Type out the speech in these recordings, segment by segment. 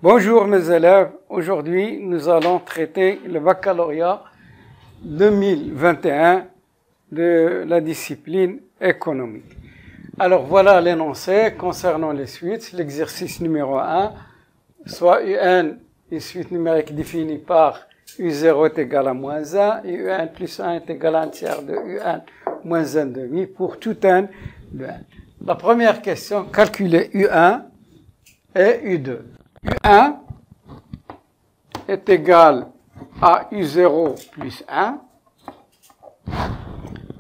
Bonjour mes élèves, aujourd'hui nous allons traiter le baccalauréat 2021 de la discipline économique. Alors voilà l'énoncé concernant les suites. L'exercice numéro 1, soit UN, une suite numérique définie par U0 est égal à moins 1 et UN plus 1 est égal à 1 tiers de UN moins 1 demi pour tout N de N. La première question, calculer U1 et U2. U1 est égal à U0 plus 1.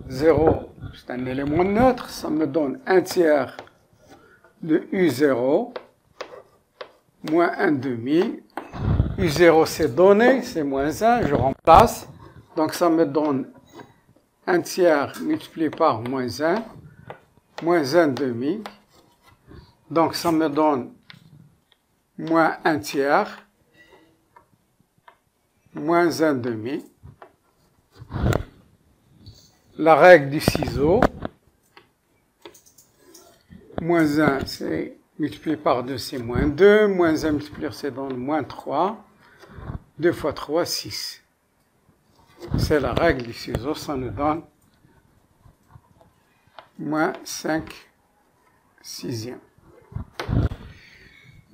0, c'est un élément neutre, ça me donne 1 tiers de U0 moins 1 demi. U0 c'est donné, c'est moins 1, je remplace. Donc ça me donne 1 tiers multiplié par moins 1, moins 1 demi. Donc ça me donne moins 1 tiers, moins 1 demi. La règle du ciseau, moins 1 c'est multiplié par 2 c'est moins 2, moins 1 multiplié c'est donne moins 3, 2 fois 3, 6. C'est la règle du ciseau, ça nous donne moins 5 sixièmes.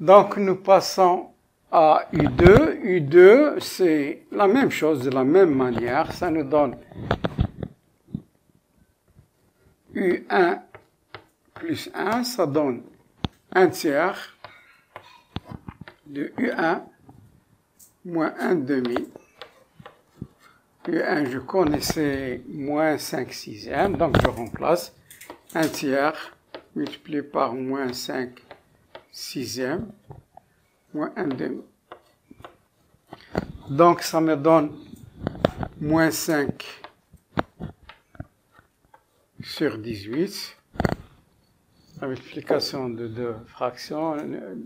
Donc nous passons à U2. U2 c'est la même chose de la même manière, ça nous donne U1 plus 1, ça donne 1 tiers de U1 moins 1 demi. U1, je connaissais moins 5 sixièmes, donc je remplace 1 tiers multiplié par moins 5 sixièmes moins 1 demi. Donc ça me donne moins 5 sur 18. La multiplication de deux fractions,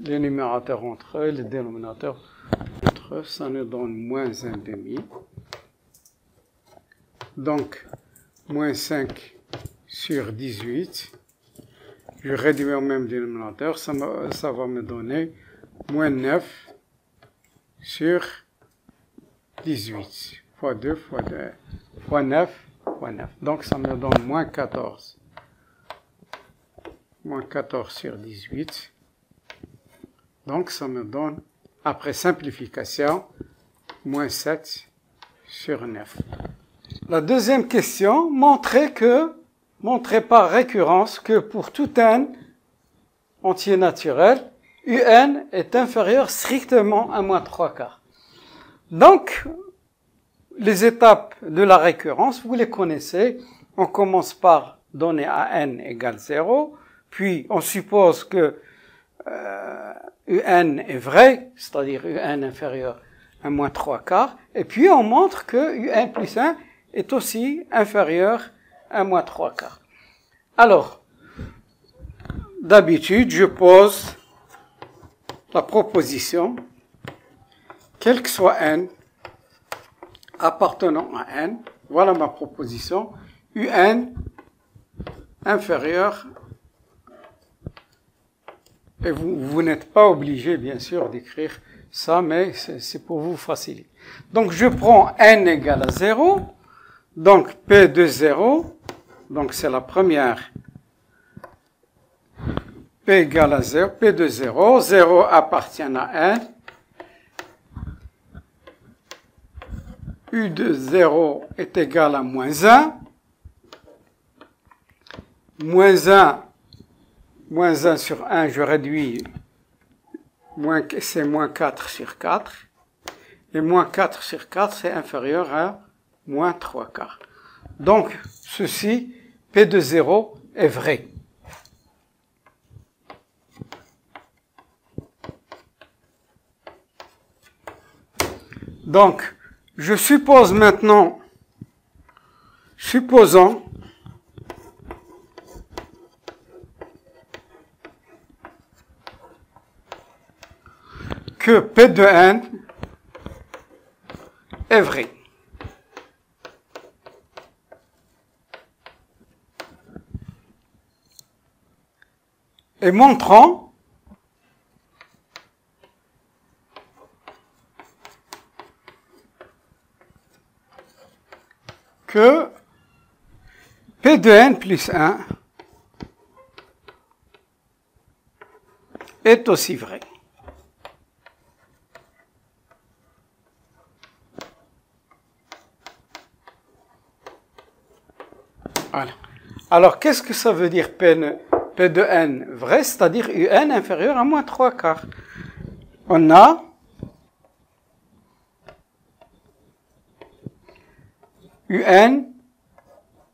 les numérateurs entre eux, les dénominateurs entre eux, ça nous donne moins 1 demi. Donc, moins 5 sur 18. Je réduis au même dénominateur, ça va me donner moins 9 sur 18. Fois 2, fois 2, fois 9, fois 9. Donc, ça me donne moins 14. Moins 14 sur 18. Donc, ça me donne, après simplification, moins 7 sur 9. La deuxième question montrait par récurrence que pour tout n entier naturel, un est inférieur strictement à moins 3 quarts. Donc, les étapes de la récurrence, vous les connaissez. On commence par donner à n égale 0, puis on suppose que un est vrai, c'est-à-dire un inférieur à moins 3 quarts, et puis on montre que un plus 1 est aussi inférieur à moins 3 quarts. Alors, d'habitude, je pose la proposition, quel que soit n, appartenant à n, voilà ma proposition, un inférieur, et vous n'êtes pas obligé, bien sûr, d'écrire ça, mais c'est pour vous faciliter. Donc, je prends n égale à 0, donc P de 0, donc c'est la première, P égale à 0, P de 0, 0 appartient à n, U de 0 est égal à moins 1, moins 1 sur 1, je réduis, c'est moins 4 sur 4, et moins 4 sur 4, c'est inférieur à moins 3 quarts. Donc, ceci, P de 0 est vrai. Donc, je suppose maintenant, supposons que P de n est vrai. Et montrant P de n plus 1 est aussi vrai. Voilà. Alors, qu'est-ce que ça veut dire P de n vrai, c'est-à-dire un inférieur à moins 3/4. On a un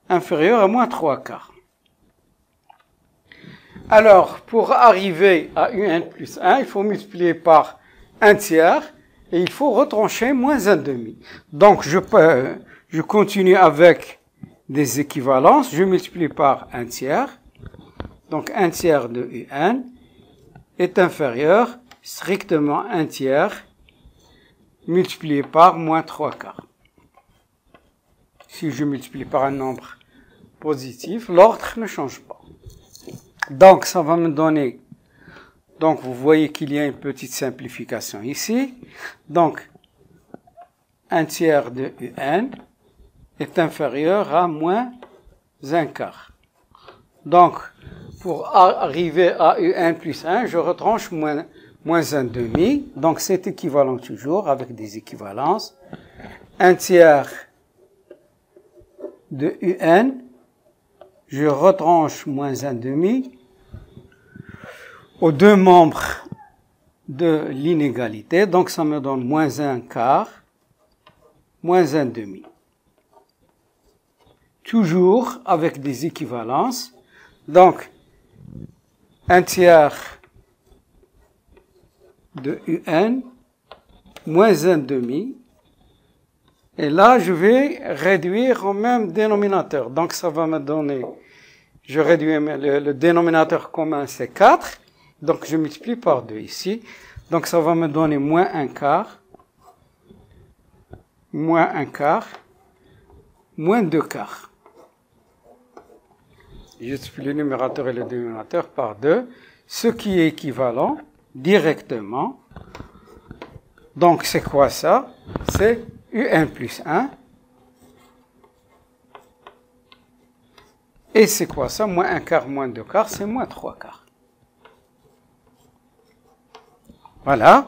inférieur à moins 3/4. Alors, pour arriver à un plus 1, il faut multiplier par 1 tiers et il faut retrancher moins 1 demi. Donc, je continue avec des équivalences. Je multiplie par 1 tiers. Donc, 1 tiers de un est inférieur strictement 1 tiers multiplié par moins 3/4. Si je multiplie par un nombre positif, l'ordre ne change pas. Donc, ça va me donner, donc vous voyez qu'il y a une petite simplification ici. Donc, 1 tiers de un est inférieur à moins 1/4. Donc, pour arriver à un plus 1, je retranche moins 1 demi. Donc, c'est équivalent toujours avec des équivalences. 1 tiers de un, je retranche moins 1 demi aux deux membres de l'inégalité. Donc, ça me donne moins 1/4, moins 1 demi. Toujours avec des équivalences. Donc, 1 tiers de un, moins 1 demi. Et là, je vais réduire au même dénominateur. Donc, ça va me donner, je réduis le dénominateur commun, c'est 4. Donc, je multiplie par 2 ici. Donc, ça va me donner moins 1/4, moins 1/4, moins 2/4. Je multiplie le numérateur et le dénominateur par 2, ce qui est équivalent directement. Donc, c'est quoi ça? C'est un plus 1. Et c'est quoi ça? Moins 1/4, moins 2/4, c'est moins 3/4. Voilà.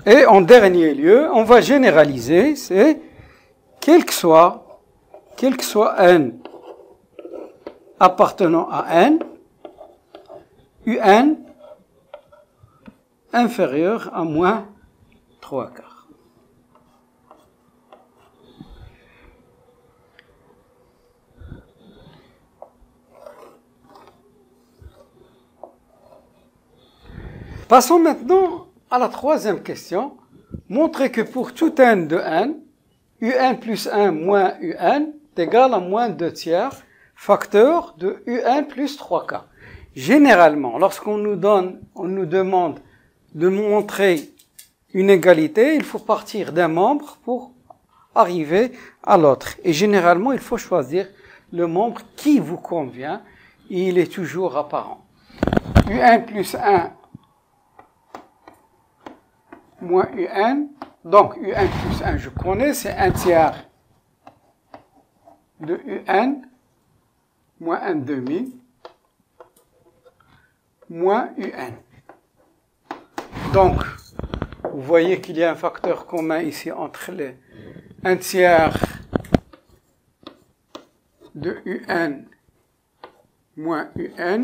Et en dernier lieu, on va généraliser, c'est quel que soit n appartenant à n, un inférieur à moins 3/4. Passons maintenant à la troisième question. Montrer que pour tout n de n, un plus 1 moins un est égal à moins 2 tiers, facteur de un plus 3/4. Généralement, lorsqu'on nous demande de montrer une égalité, il faut partir d'un membre pour arriver à l'autre. Et généralement, il faut choisir le membre qui vous convient et il est toujours apparent. un plus 1 moins un, donc un plus 1, je connais, c'est 1 tiers de un moins 1 demi moins un. Donc, vous voyez qu'il y a un facteur commun ici entre les 1 tiers de un moins un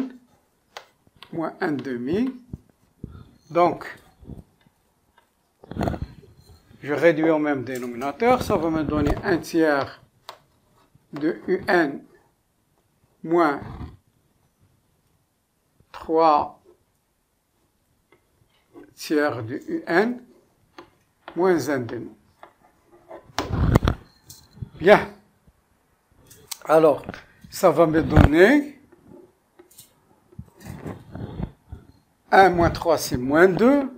moins 1 demi. Donc, je réduis au même dénominateur, ça va me donner 1 tiers de un moins 3 tiers de un moins 1 demi. Bien. Alors, ça va me donner 1 moins 3, c'est moins 2.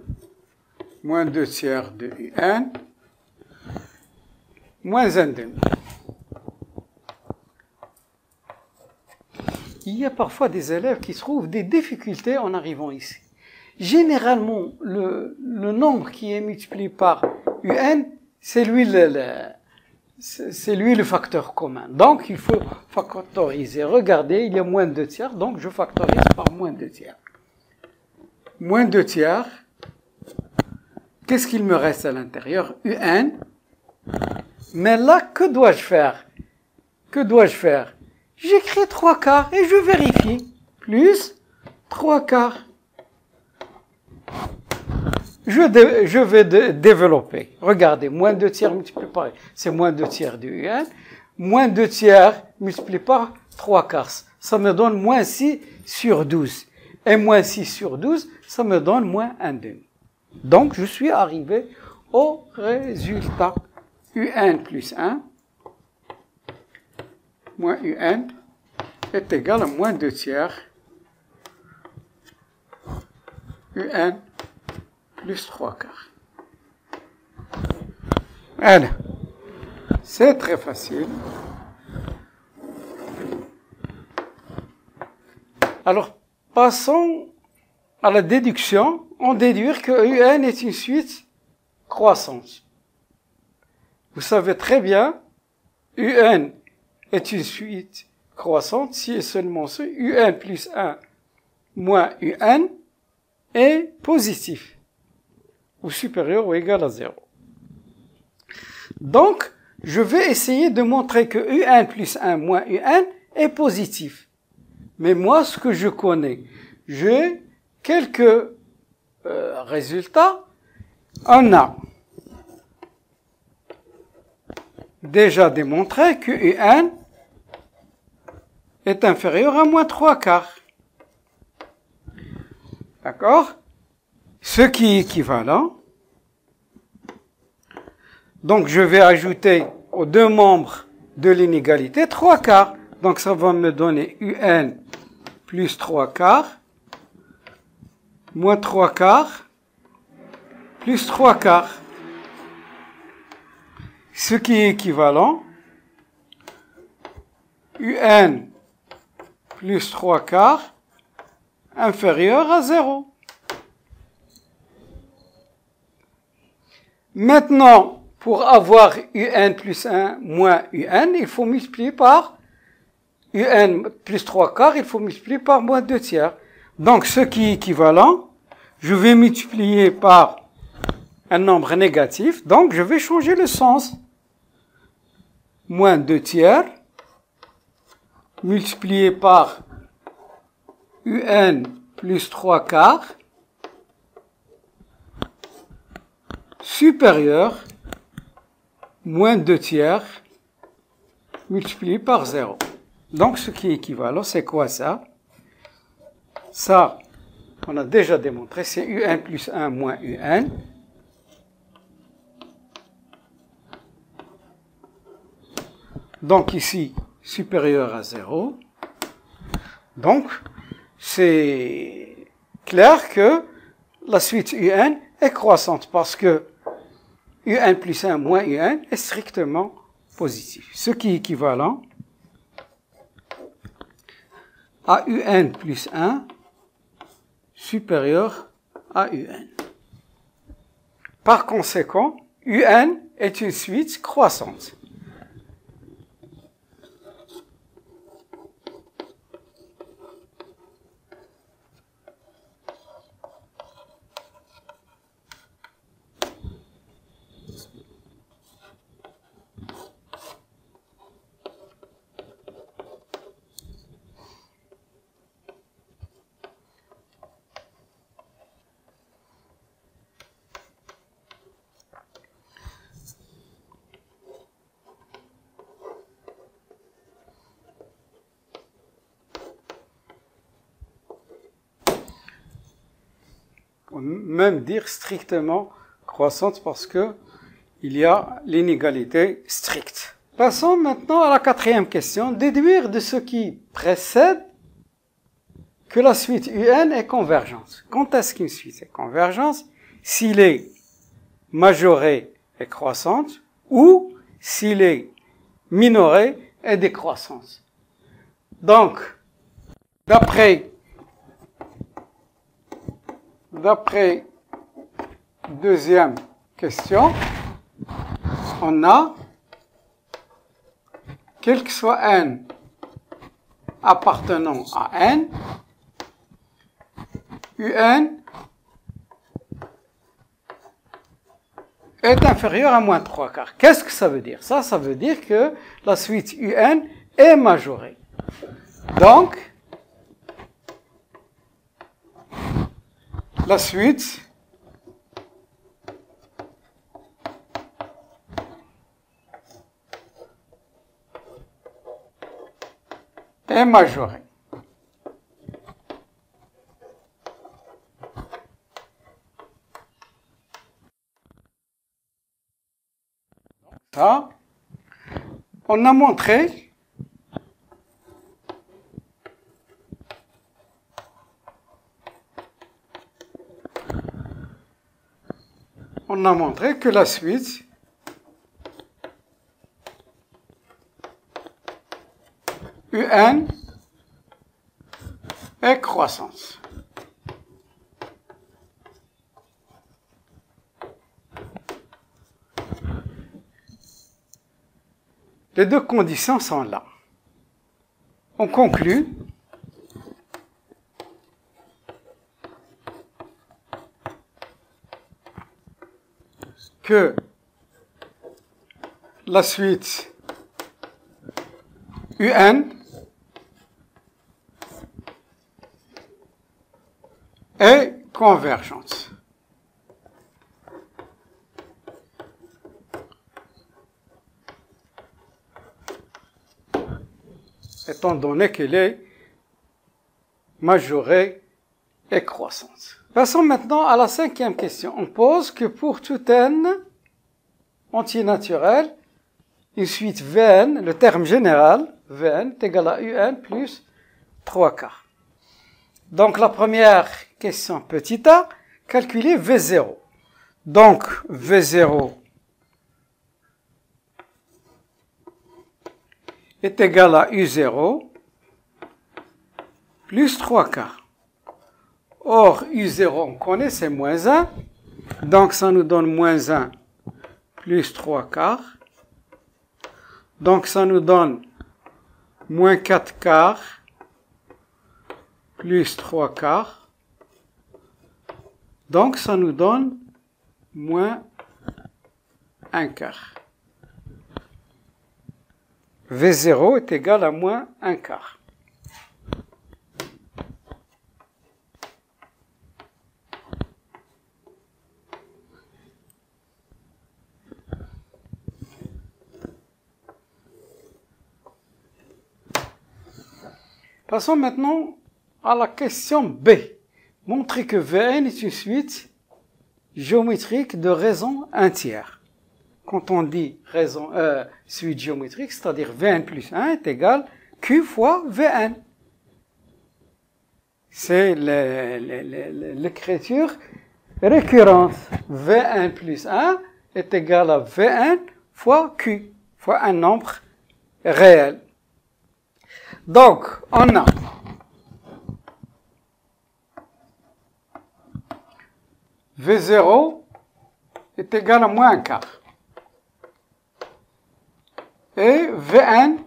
Moins 2 tiers de un, moins 1 demi. Il y a parfois des élèves qui trouvent des difficultés en arrivant ici. Généralement, le nombre qui est multiplié par UN, c'est lui le facteur commun. Donc, il faut factoriser. Regardez, il y a moins de 2 tiers, donc je factorise par moins 2 tiers. Moins 2 tiers. Qu'est-ce qu'il me reste à l'intérieur? UN. Mais là, que dois-je faire? J'écris 3/4 et je vérifie. Plus 3/4. Je vais développer. Regardez, moins 2 tiers multiplié par, c'est moins 2 tiers du UN. Moins 2 tiers multiplié par 3/4. Ça me donne moins 6 sur 12. Et moins 6 sur 12, ça me donne moins 1/2. Donc, je suis arrivé au résultat. UN plus 1 moins UN est égal à moins 2 tiers UN plus 3/4. Voilà. C'est très facile. Alors, passons à la déduction. On déduit que UN est une suite croissante. Vous savez très bien, UN est une suite croissante si et seulement si UN plus 1 moins UN est positif ou supérieur ou égal à 0. Donc, je vais essayer de montrer que UN plus 1 moins UN est positif. Mais moi, ce que je connais, j'ai quelques résultats. On a déjà démontré que UN est inférieur à moins 3/4. D'accord? Ce qui est équivalent. Donc, je vais ajouter aux deux membres de l'inégalité 3/4. Donc, ça va me donner UN plus 3/4 moins 3/4 plus 3/4. Ce qui est équivalent. UN plus 3/4 inférieur à 0. Maintenant, pour avoir UN plus 1 moins UN, il faut multiplier par UN plus 3/4, il faut multiplier par moins 2 tiers. Donc, ce qui est équivalent, je vais multiplier par un nombre négatif, donc je vais changer le sens. Moins 2 tiers, multiplié par UN plus 3/4, supérieur, moins 2 tiers, multiplié par 0. Donc, ce qui est équivalent, c'est quoi ça? Ça, on a déjà démontré, c'est UN plus 1 moins UN. Donc, ici, supérieur à 0. Donc, c'est clair que la suite UN est croissante parce que UN plus 1 moins UN est strictement positif. Ce qui est équivalent à UN plus 1 supérieur à UN. Par conséquent, UN est une suite croissante. Même dire strictement croissante parce que il y a l'inégalité stricte. Passons maintenant à la quatrième question. Déduire de ce qui précède que la suite UN est convergente. Quand est-ce qu'une suite est convergente? S'il est majoré et croissante ou s'il est minoré et décroissante. Donc, d'après deuxième question, on a, quel que soit n appartenant à n, un est inférieur à moins 3/4. Qu'est-ce que ça veut dire? Ça veut dire que la suite un est majorée. Donc, la suite est majorée. Ça, on a montré que la suite un est croissante. Les deux conditions sont là. On conclut que la suite un est convergente. Étant donné qu'elle est majorée et croissante. Passons maintenant à la cinquième question. On pose que pour tout n entier naturel, une suite Vn, le terme général, Vn est égal à un plus 3/4. Donc la première question, petit a, calculer V0. Donc V0 est égal à U0 plus 3/4. Or, U0, on connaît, c'est moins 1. Donc, ça nous donne moins 1 plus 3/4. Donc, ça nous donne moins 4/4 plus 3/4. Donc, ça nous donne moins 1/4. V0 est égal à moins 1/4. Passons maintenant à la question B. Montrer que Vn est une suite géométrique de raisons entières. Quand on dit suite géométrique, c'est-à-dire Vn plus 1 est égal Q fois Vn. C'est l'écriture récurrente. Vn plus 1 est égal à Vn fois Q, fois un nombre réel. Donc, on a V0 est égal à moins 1/4. Et Vn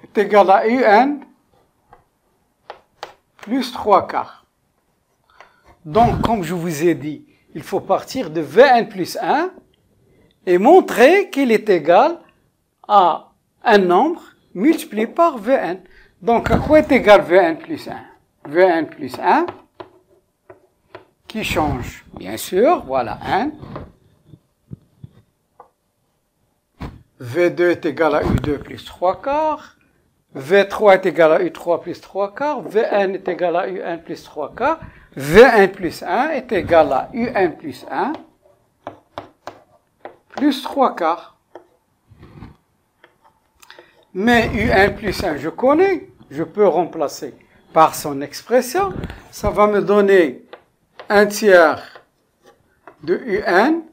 est égal à un plus 3/4. Donc, comme je vous ai dit, il faut partir de Vn plus 1 et montrer qu'il est égal à un nombre multiplié par Vn. Donc, à quoi est égal Vn plus 1? Vn plus 1 qui change, bien sûr, voilà 1. V2 est égal à U2 plus 3/4. V3 est égal à U3 plus 3/4. Vn est égal à U1 plus 3/4. V1 plus 1 est égal à U1 plus 1 plus 3/4. Mais U1 plus 1, je connais. Je peux remplacer par son expression. Ça va me donner 1/3 de U1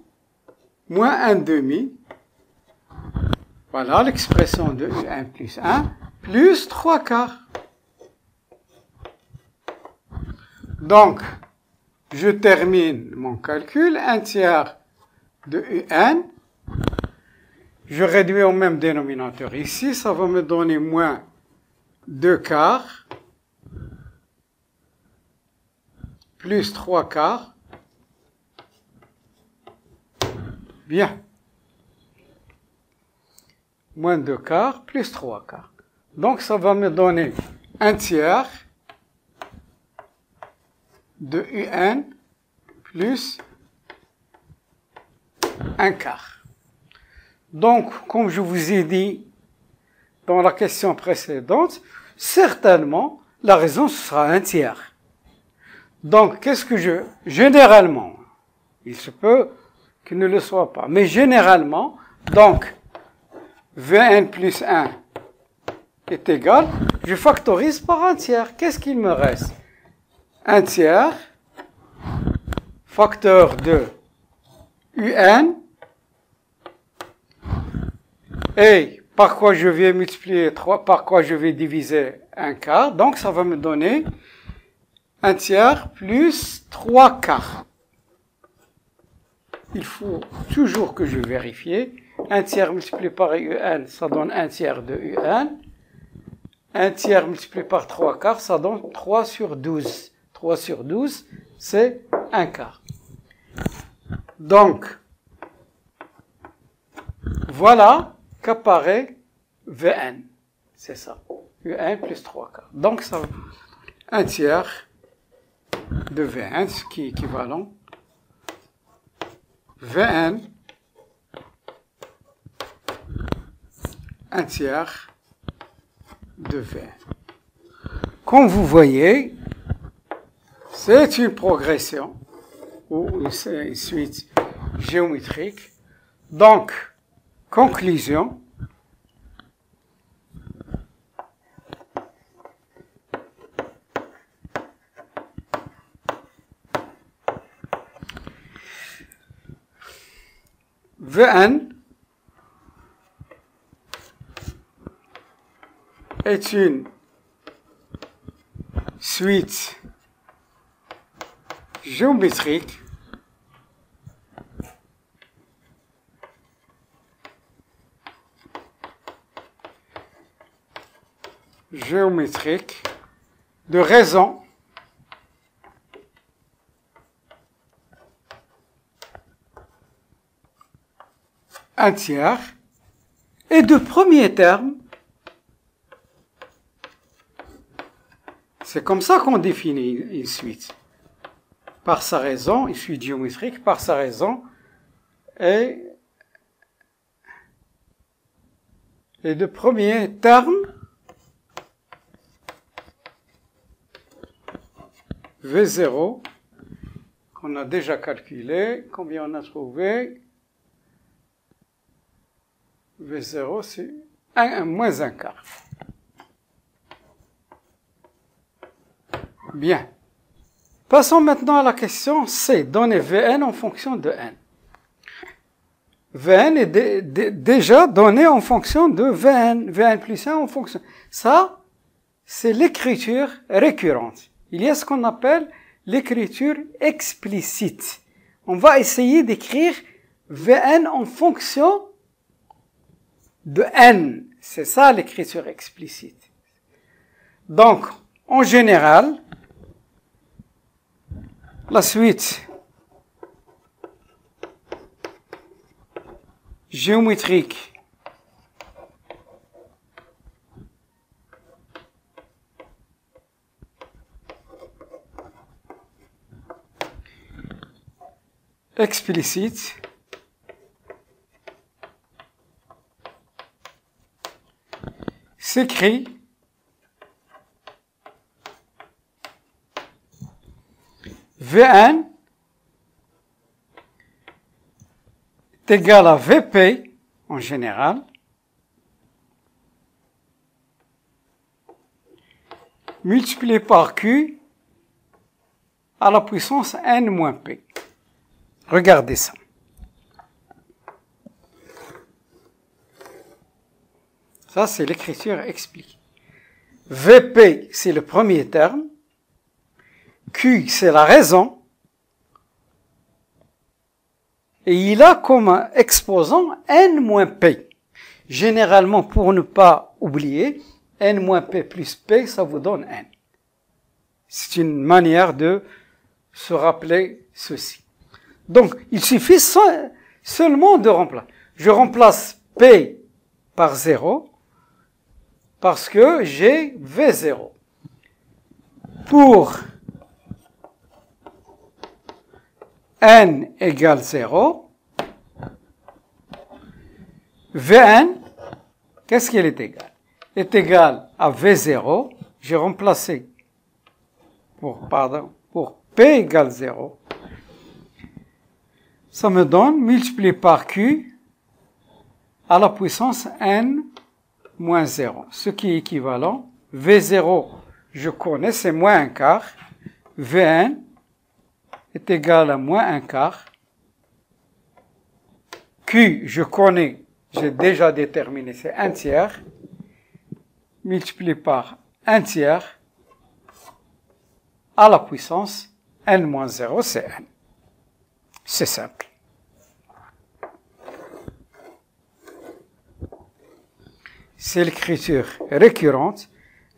moins 1/2. Voilà l'expression de U1 plus 1 plus 3/4. Donc, je termine mon calcul. 1/3 de UN. Je réduis au même dénominateur ici, ça va me donner moins 2 quarts plus 3 quarts. Bien. Moins 2 quarts plus 3 quarts. Donc ça va me donner 1 tiers de UN plus 1 quart. Donc, comme je vous ai dit dans la question précédente, certainement, la raison sera 1 tiers. Donc, qu'est-ce que généralement, il se peut qu'il ne le soit pas, mais généralement, donc, Vn plus 1 est égal, je factorise par 1 tiers. Qu'est-ce qu'il me reste? 1 tiers, facteur de UN, et par quoi je vais multiplier par quoi je vais diviser 1 quart, donc ça va me donner 1 tiers plus 3 quarts. Il faut toujours que je vérifie. 1 tiers multiplié par UN, ça donne 1 tiers de UN. 1 tiers multiplié par 3 quarts, ça donne 3 sur 12. 3 sur 12, c'est 1 quart. Donc, voilà qu'apparaît Vn. C'est ça. Un plus 3 quarts. Donc, ça va 1 tiers de Vn, ce qui est équivalent. Vn, 1 tiers de Vn. Comme vous voyez, c'est une progression ou une suite géométrique. Donc, conclusion. Vn est une suite géométrique de raison un tiers et de premier terme. C'est comme ça qu'on définit une suite. Par sa raison, une suite géométrique, par sa raison, et de premier terme, V0, qu'on a déjà calculé, combien on a trouvé? V0, c'est moins 1 quart. Bien. Passons maintenant à la question C. Donner Vn en fonction de n. Vn est déjà donné en fonction de Vn. Vn plus 1 en fonction. Ça, c'est l'écriture récurrente. Il y a ce qu'on appelle l'écriture explicite. On va essayer d'écrire Vn en fonction de n. C'est ça l'écriture explicite. Donc, en général, la suite géométrique explicite s'écrit Vn est égal à Vp en général multiplié par Q à la puissance n moins p. Regardez ça. Ça, c'est l'écriture expliquée. Vp, c'est le premier terme. Q, c'est la raison. et il a comme exposant n moins p. Généralement, pour ne pas oublier, n moins p plus p, ça vous donne n. C'est une manière de se rappeler ceci. Donc, il suffit seulement de remplacer. Je remplace p par 0 parce que j'ai V0. Pour n égale 0, Vn, qu'est-ce qu'elle est égale? Est égale à V0, j'ai remplacé pour P égale 0. Ça me donne multiplié par Q à la puissance n moins 0, ce qui est équivalent. V0, je connais, c'est moins un quart. Vn est égal à moins un quart. Q, je connais, j'ai déjà déterminé, c'est un tiers. Multiplié par un tiers à la puissance n moins 0, c'est n. C'est simple. C'est l'écriture récurrente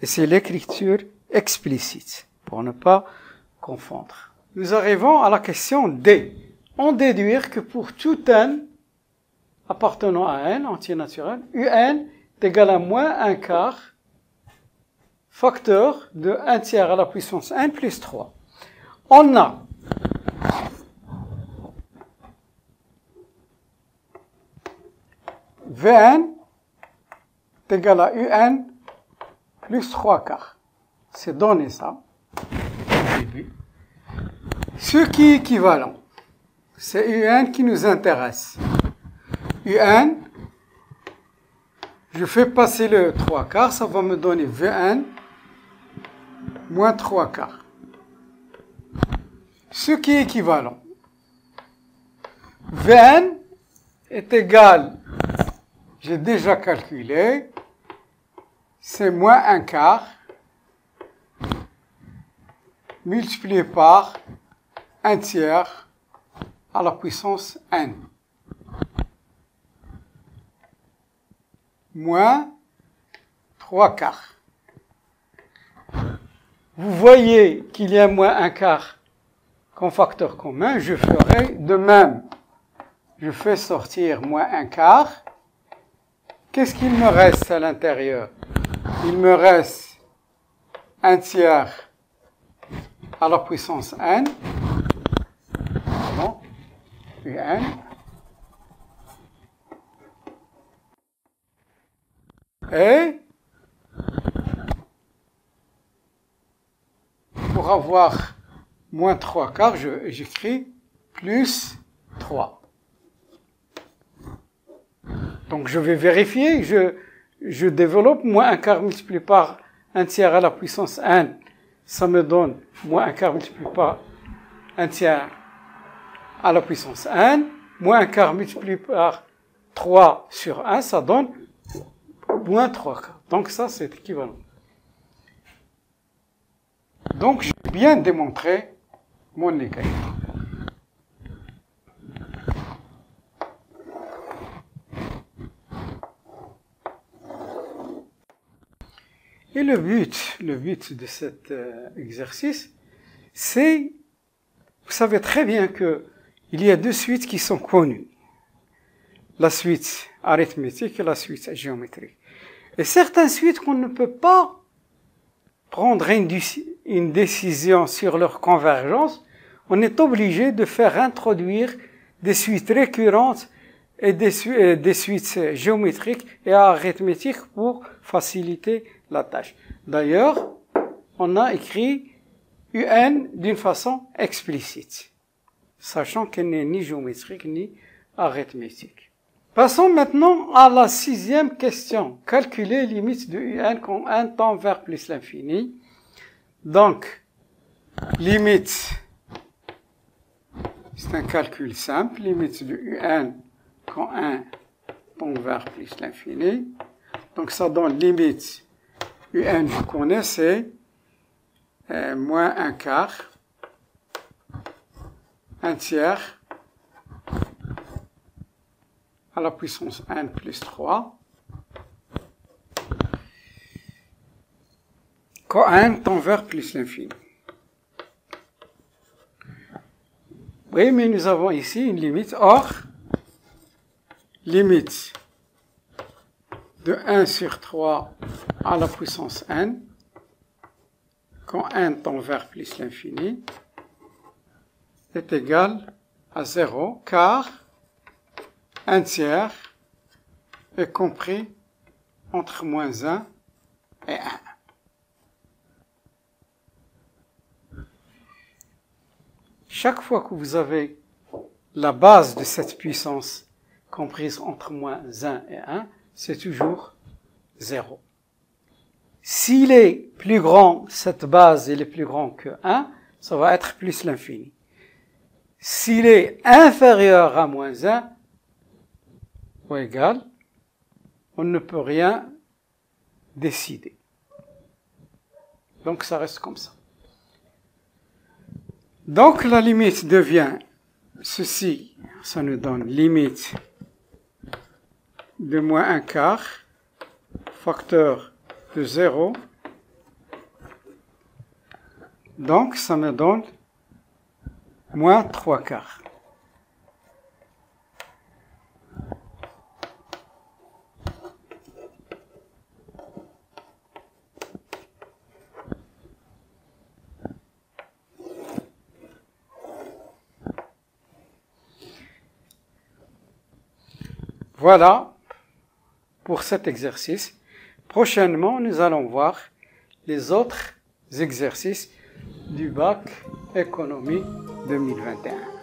et c'est l'écriture explicite, pour ne pas confondre. Nous arrivons à la question D. On déduire que pour tout n appartenant à n, entier naturel, un est égal à moins un quart, facteur de 1 tiers à la puissance n plus 3. On a Vn est égal à un plus 3 quarts. C'est donné ça au début. Ce qui est équivalent, c'est un qui nous intéresse. Un, je fais passer le 3 quarts, ça va me donner Vn moins 3 quarts. Ce qui est équivalent. Vn est égal, j'ai déjà calculé, c'est moins un quart multiplié par un tiers à la puissance n. Moins 3 quarts. Vous voyez qu'il y a moins un quart comme facteur commun, je ferai de même. Je fais sortir moins un quart. Qu'est-ce qu'il me reste à l'intérieur? Il me reste un tiers à la puissance n. Bon, un. Et pour avoir moins 3 quarts, j'écris plus 3. Donc je vais vérifier, je développe moins un quart multiplié par un tiers à la puissance n. Ça me donne moins un quart multiplié par un tiers à la puissance n. Moins un quart multiplié par 3 sur 1, ça donne moins 3 quarts. Donc ça, c'est équivalent. Donc, j'ai bien démontré mon égalité. Et le but de cet exercice, c'est, vous savez très bien que il y a deux suites qui sont connues. La suite arithmétique et la suite géométrique. Et certaines suites qu'on ne peut pas prendre une décision sur leur convergence, on est obligé de faire introduire des suites récurrentes et des suites géométriques et arithmétiques pour faciliter la tâche. D'ailleurs, on a écrit UN d'une façon explicite, sachant qu'elle n'est ni géométrique ni arithmétique. Passons maintenant à la 6e question. Calculer limite de UN quand n tend vers plus l'infini. Donc, limite, c'est un calcul simple, limite de UN quand n tend vers plus l'infini. Donc, ça donne limite UN, je connais, c'est moins un quart, un tiers, à la puissance n plus 3, quand n tend vers plus l'infini. Oui, mais nous avons ici une limite. Or, limite de 1 sur 3 à la puissance n, quand n tend vers plus l'infini, est égal à 0, car 1 tiers est compris entre moins 1 et 1. Chaque fois que vous avez la base de cette puissance comprise entre moins 1 et 1, c'est toujours 0. S'il est plus grand, cette base il est plus grand que 1, ça va être plus l'infini. S'il est inférieur à moins 1 ou égal, on ne peut rien décider. Donc ça reste comme ça. Donc la limite devient ceci, ça nous donne limite de moins 1 quart, facteur de 0. Donc ça me donne moins 3 quarts. Voilà pour cet exercice. Prochainement, nous allons voir les autres exercices du bac économie 2021.